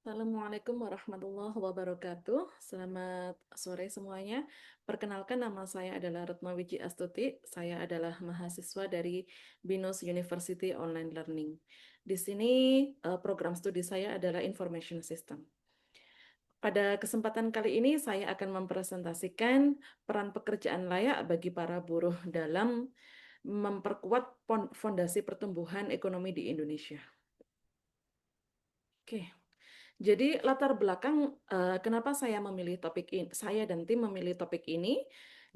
Assalamualaikum warahmatullahi wabarakatuh. Selamat sore semuanya. Perkenalkan, nama saya adalah Retno Wiji Astuti. Saya adalah mahasiswa dari BINUS University Online Learning. Di sini program studi saya adalah Information System. Pada kesempatan kali ini saya akan mempresentasikan peran pekerjaan layak bagi para buruh dalam memperkuat fondasi pertumbuhan ekonomi di Indonesia. Oke. Jadi latar belakang kenapa saya memilih topik ini, saya dan tim memilih topik ini.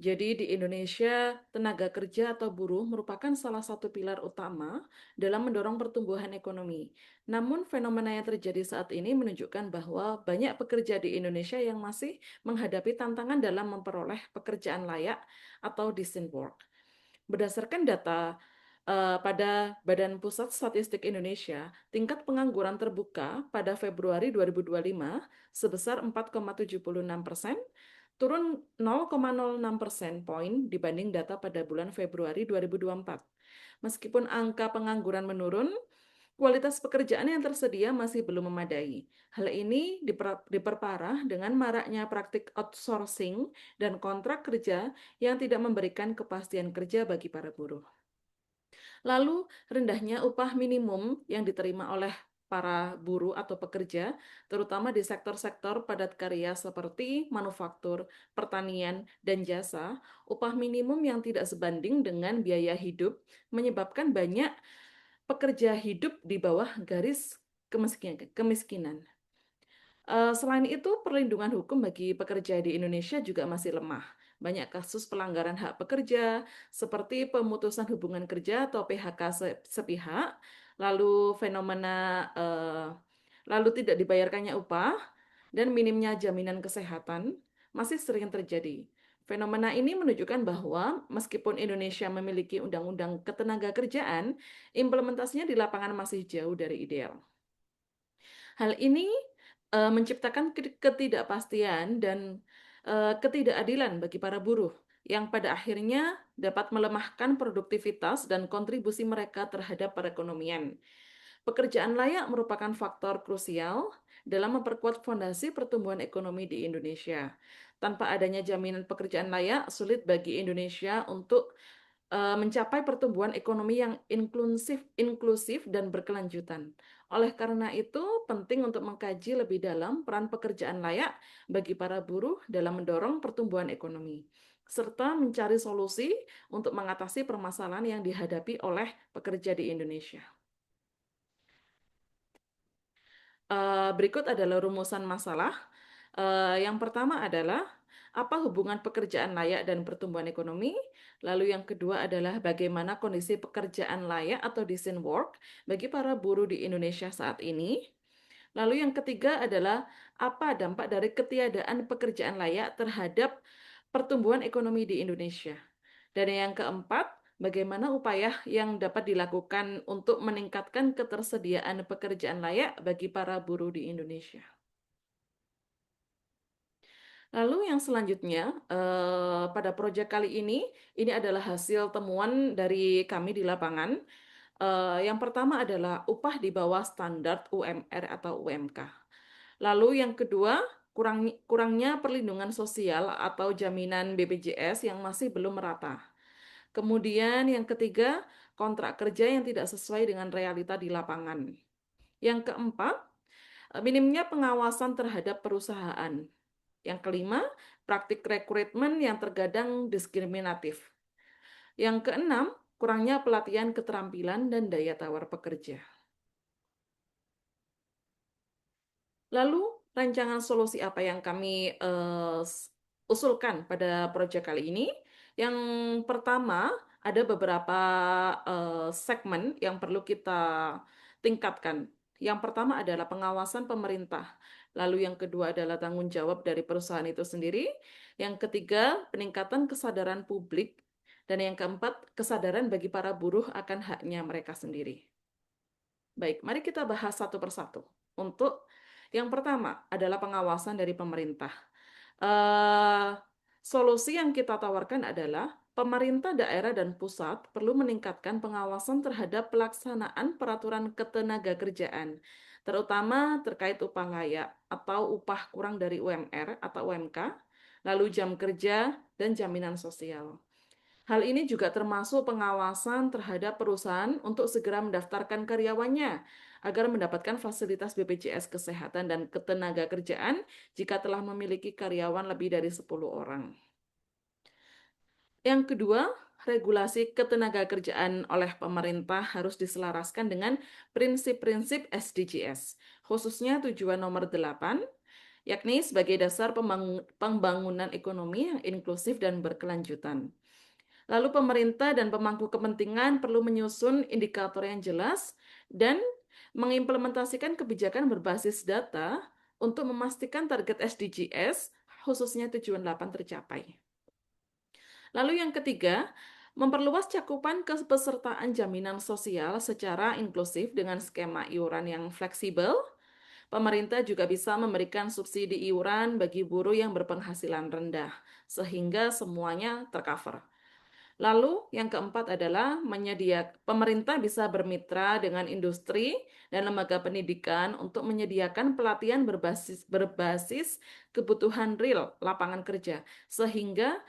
Jadi di Indonesia, tenaga kerja atau buruh merupakan salah satu pilar utama dalam mendorong pertumbuhan ekonomi. Namun fenomena yang terjadi saat ini menunjukkan bahwa banyak pekerja di Indonesia yang masih menghadapi tantangan dalam memperoleh pekerjaan layak atau decent work. Berdasarkan data pada Badan Pusat Statistik Indonesia, tingkat pengangguran terbuka pada Februari 2025 sebesar 4,76%, turun 0,06 persen poin dibanding data pada bulan Februari 2024. Meskipun angka pengangguran menurun, kualitas pekerjaan yang tersedia masih belum memadai. Hal ini diperparah dengan maraknya praktik outsourcing dan kontrak kerja yang tidak memberikan kepastian kerja bagi para buruh. Lalu, rendahnya upah minimum yang diterima oleh para buruh atau pekerja, terutama di sektor-sektor padat karya seperti manufaktur, pertanian, dan jasa, upah minimum yang tidak sebanding dengan biaya hidup menyebabkan banyak pekerja hidup di bawah garis kemiskinan. Selain itu, perlindungan hukum bagi pekerja di Indonesia juga masih lemah. Banyak kasus pelanggaran hak pekerja, seperti pemutusan hubungan kerja atau PHK sepihak, lalu lalu tidak dibayarkannya upah, dan minimnya jaminan kesehatan masih sering terjadi. Fenomena ini menunjukkan bahwa meskipun Indonesia memiliki undang-undang ketenagakerjaan, implementasinya di lapangan masih jauh dari ideal. Hal ini menciptakan ketidakpastian dan ketidakadilan bagi para buruh yang pada akhirnya dapat melemahkan produktivitas dan kontribusi mereka terhadap perekonomian. Pekerjaan layak merupakan faktor krusial dalam memperkuat fondasi pertumbuhan ekonomi di Indonesia. Tanpa adanya jaminan pekerjaan layak, sulit bagi Indonesia untuk mencapai pertumbuhan ekonomi yang inklusif dan berkelanjutan. Oleh karena itu, penting untuk mengkaji lebih dalam peran pekerjaan layak bagi para buruh dalam mendorong pertumbuhan ekonomi, serta mencari solusi untuk mengatasi permasalahan yang dihadapi oleh pekerja di Indonesia. Berikut adalah rumusan masalah. Yang pertama adalah apa hubungan pekerjaan layak dan pertumbuhan ekonomi. Lalu yang kedua adalah bagaimana kondisi pekerjaan layak atau decent work bagi para buruh di Indonesia saat ini. Lalu yang ketiga adalah apa dampak dari ketiadaan pekerjaan layak terhadap pertumbuhan ekonomi di Indonesia. Dan yang keempat, bagaimana upaya yang dapat dilakukan untuk meningkatkan ketersediaan pekerjaan layak bagi para buruh di Indonesia. Lalu yang selanjutnya, pada proyek kali ini adalah hasil temuan dari kami di lapangan. Yang pertama adalah upah di bawah standar UMR atau UMK. Lalu yang kedua, kurangnya perlindungan sosial atau jaminan BPJS yang masih belum merata. Kemudian yang ketiga, kontrak kerja yang tidak sesuai dengan realita di lapangan. Yang keempat, minimnya pengawasan terhadap perusahaan. Yang kelima, praktik rekrutmen yang terkadang diskriminatif. Yang keenam, kurangnya pelatihan keterampilan dan daya tawar pekerja. Lalu, rancangan solusi apa yang kami usulkan pada proyek kali ini? Yang pertama, ada beberapa segmen yang perlu kita tingkatkan. Yang pertama adalah pengawasan pemerintah. Lalu yang kedua adalah tanggung jawab dari perusahaan itu sendiri. Yang ketiga, peningkatan kesadaran publik. Dan yang keempat, kesadaran bagi para buruh akan haknya mereka sendiri. Baik, mari kita bahas satu persatu. Untuk yang pertama adalah pengawasan dari pemerintah. Eh, Solusi yang kita tawarkan adalah pemerintah daerah dan pusat perlu meningkatkan pengawasan terhadap pelaksanaan peraturan ketenagakerjaan, terutama terkait upah layak atau upah kurang dari UMR atau UMK, lalu jam kerja dan jaminan sosial. Hal ini juga termasuk pengawasan terhadap perusahaan untuk segera mendaftarkan karyawannya agar mendapatkan fasilitas BPJS Kesehatan dan Ketenagakerjaan jika telah memiliki karyawan lebih dari 10 orang. Yang kedua, regulasi ketenagakerjaan oleh pemerintah harus diselaraskan dengan prinsip-prinsip SDGs, khususnya tujuan nomor 8, yakni sebagai dasar pembangunan ekonomi yang inklusif dan berkelanjutan. Lalu pemerintah dan pemangku kepentingan perlu menyusun indikator yang jelas dan mengimplementasikan kebijakan berbasis data untuk memastikan target SDGs, khususnya tujuan 8 tercapai. Lalu yang ketiga, memperluas cakupan kepesertaan jaminan sosial secara inklusif dengan skema iuran yang fleksibel. Pemerintah juga bisa memberikan subsidi iuran bagi buruh yang berpenghasilan rendah, sehingga semuanya tercover. Lalu yang keempat adalah pemerintah bisa bermitra dengan industri dan lembaga pendidikan untuk menyediakan pelatihan berbasis kebutuhan real lapangan kerja, sehingga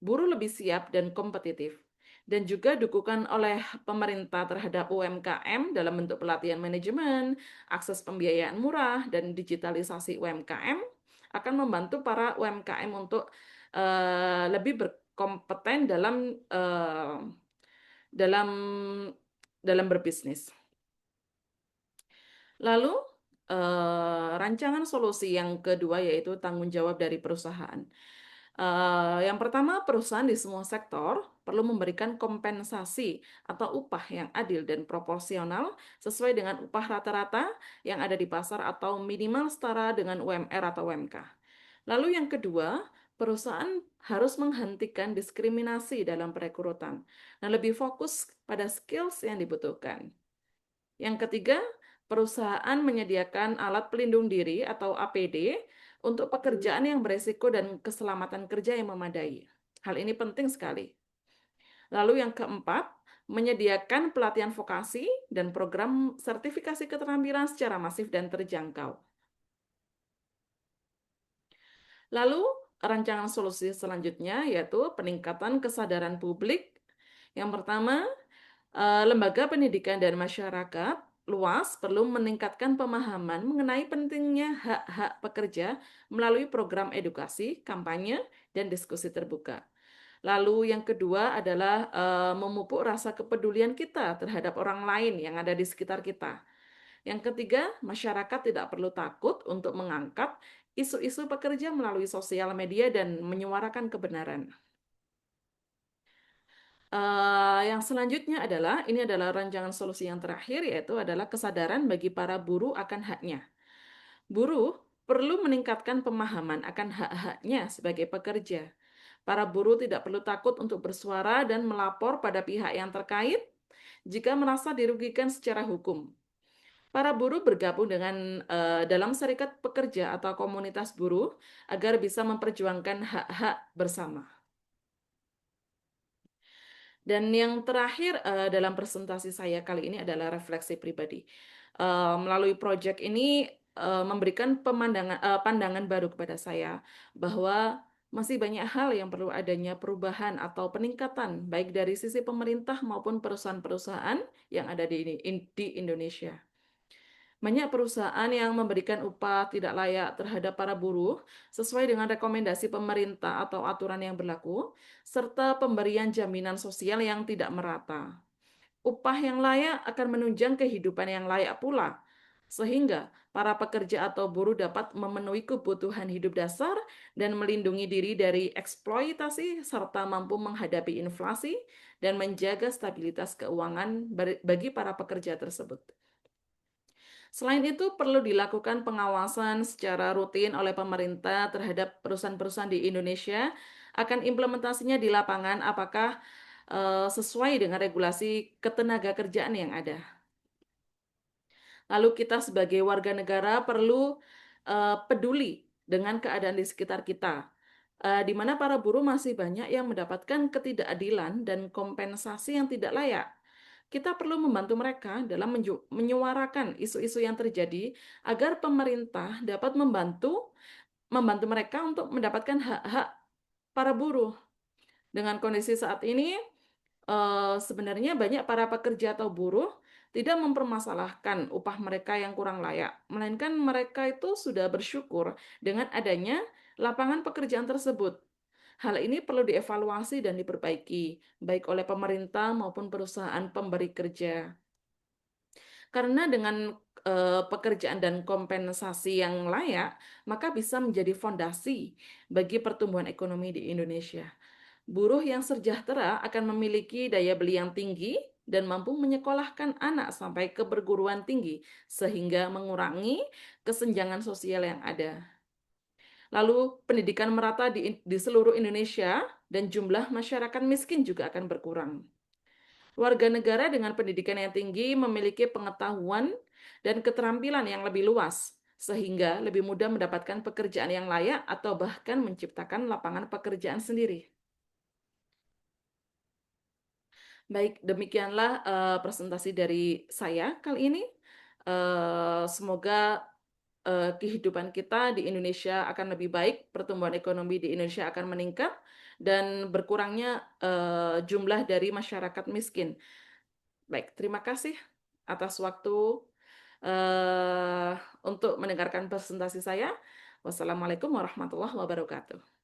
buruh lebih siap dan kompetitif. Dan juga dukungan oleh pemerintah terhadap UMKM dalam bentuk pelatihan manajemen, akses pembiayaan murah, dan digitalisasi UMKM akan membantu para UMKM untuk lebih berkompeten dalam dalam berbisnis. Lalu rancangan solusi yang kedua yaitu tanggung jawab dari perusahaan. Yang pertama, perusahaan di semua sektor perlu memberikan kompensasi atau upah yang adil dan proporsional sesuai dengan upah rata-rata yang ada di pasar atau minimal setara dengan UMR atau UMK. Lalu yang kedua, perusahaan harus menghentikan diskriminasi dalam perekrutan dan lebih fokus pada skills yang dibutuhkan. Yang ketiga, perusahaan menyediakan alat pelindung diri atau APD untuk pekerjaan yang beresiko dan keselamatan kerja yang memadai. Hal ini penting sekali. Lalu yang keempat, menyediakan pelatihan vokasi dan program sertifikasi keterampilan secara masif dan terjangkau. Lalu rancangan solusi selanjutnya yaitu peningkatan kesadaran publik. Yang pertama, lembaga pendidikan dan masyarakat luas perlu meningkatkan pemahaman mengenai pentingnya hak-hak pekerja melalui program edukasi, kampanye, dan diskusi terbuka. Lalu yang kedua adalah memupuk rasa kepedulian kita terhadap orang lain yang ada di sekitar kita. Yang ketiga, masyarakat tidak perlu takut untuk mengangkat isu-isu pekerja melalui sosial media dan menyuarakan kebenaran. Yang selanjutnya ini adalah rancangan solusi yang terakhir, yaitu adalah kesadaran bagi para buruh akan haknya. Buruh perlu meningkatkan pemahaman akan hak-haknya sebagai pekerja. Para buruh tidak perlu takut untuk bersuara dan melapor pada pihak yang terkait jika merasa dirugikan secara hukum. Para buruh bergabung dalam serikat pekerja atau komunitas buruh agar bisa memperjuangkan hak-hak bersama. Dan yang terakhir dalam presentasi saya kali ini adalah refleksi pribadi. Melalui proyek ini memberikan pandangan baru kepada saya bahwa masih banyak hal yang perlu adanya perubahan atau peningkatan baik dari sisi pemerintah maupun perusahaan-perusahaan yang ada di Indonesia. Banyak perusahaan yang memberikan upah tidak layak terhadap para buruh sesuai dengan rekomendasi pemerintah atau aturan yang berlaku, serta pemberian jaminan sosial yang tidak merata. Upah yang layak akan menunjang kehidupan yang layak pula, sehingga para pekerja atau buruh dapat memenuhi kebutuhan hidup dasar dan melindungi diri dari eksploitasi serta mampu menghadapi inflasi dan menjaga stabilitas keuangan bagi para pekerja tersebut. Selain itu, perlu dilakukan pengawasan secara rutin oleh pemerintah terhadap perusahaan-perusahaan di Indonesia akan implementasinya di lapangan apakah sesuai dengan regulasi ketenagakerjaan yang ada. Lalu kita sebagai warga negara perlu peduli dengan keadaan di sekitar kita. di mana para buruh masih banyak yang mendapatkan ketidakadilan dan kompensasi yang tidak layak. Kita perlu membantu mereka dalam menyuarakan isu-isu yang terjadi agar pemerintah dapat membantu membantu mereka untuk mendapatkan hak-hak para buruh. Dengan kondisi saat ini, sebenarnya banyak para pekerja atau buruh tidak mempermasalahkan upah mereka yang kurang layak, melainkan mereka itu sudah bersyukur dengan adanya lapangan pekerjaan tersebut. Hal ini perlu dievaluasi dan diperbaiki, baik oleh pemerintah maupun perusahaan pemberi kerja. Karena dengan pekerjaan dan kompensasi yang layak, maka bisa menjadi fondasi bagi pertumbuhan ekonomi di Indonesia. Buruh yang sejahtera akan memiliki daya beli yang tinggi dan mampu menyekolahkan anak sampai ke perguruan tinggi, sehingga mengurangi kesenjangan sosial yang ada. Lalu, pendidikan merata di seluruh Indonesia dan jumlah masyarakat miskin juga akan berkurang. Warga negara dengan pendidikan yang tinggi memiliki pengetahuan dan keterampilan yang lebih luas, sehingga lebih mudah mendapatkan pekerjaan yang layak atau bahkan menciptakan lapangan pekerjaan sendiri. Baik, demikianlah presentasi dari saya kali ini. Semoga kehidupan kita di Indonesia akan lebih baik, pertumbuhan ekonomi di Indonesia akan meningkat, dan berkurangnya jumlah dari masyarakat miskin. Baik, terima kasih atas waktu untuk mendengarkan presentasi saya. Wassalamualaikum warahmatullahi wabarakatuh.